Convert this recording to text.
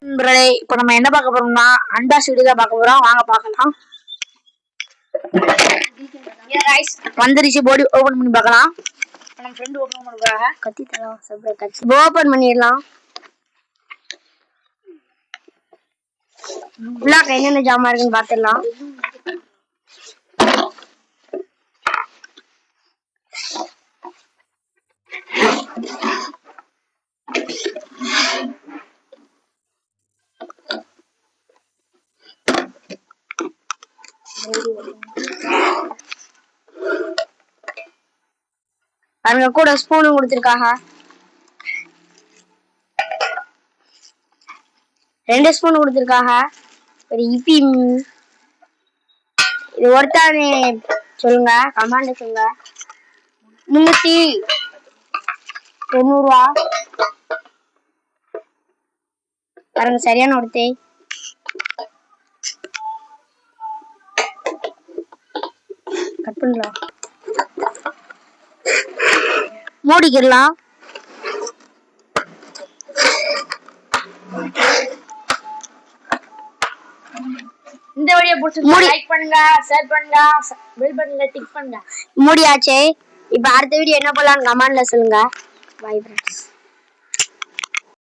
நண்பர்களே, இப்போ நம்ம என்ன பார்க்க போறோம்னா அன்பாக்ஸ் வீடியோ தான் பார்க்க போறோம். வாங்க பார்க்கலாம். வந்துருச்சு, போடி ஓபன் பண்ணி பார்க்கலாம். நம்ம ஃப்ரெண்ட் ஓபன் பண்ணுறாங்க. கத்தி தரோம், சப்ளை கத்தி ஓபன் பண்ணிடலாம். உள்ளாக்க என்னென்ன ஜாமான் இருக்குன்னு பார்த்துடலாம். அவங்க கூட ஸ்பூனும் கொடுத்துருக்காங்க. 2 ஸ்பூன் கொடுத்துருக்காங்க. ஒரு இப்பி இது ஒருத்தானே சொல்லுங்க, கமாண்ட சொல்லுங்க. 390 ரூபா பாருங்க, சரியான ஒருத்தே. கட் பண்ணலாம், மூடிக்கிடலாம். இந்த வீடியோ பிடிச்சிருந்தா லைக் பண்ணுங்க, ஷேர் பண்ணுங்க, பெல் பட்டன்ல டிக் பண்ணுங்க. மூடியாச்சே. இப்போ அடுத்த வீடியோ என்ன பண்ணலாம்னு கமெண்ட்ல சொல்லுங்க. Bye friends.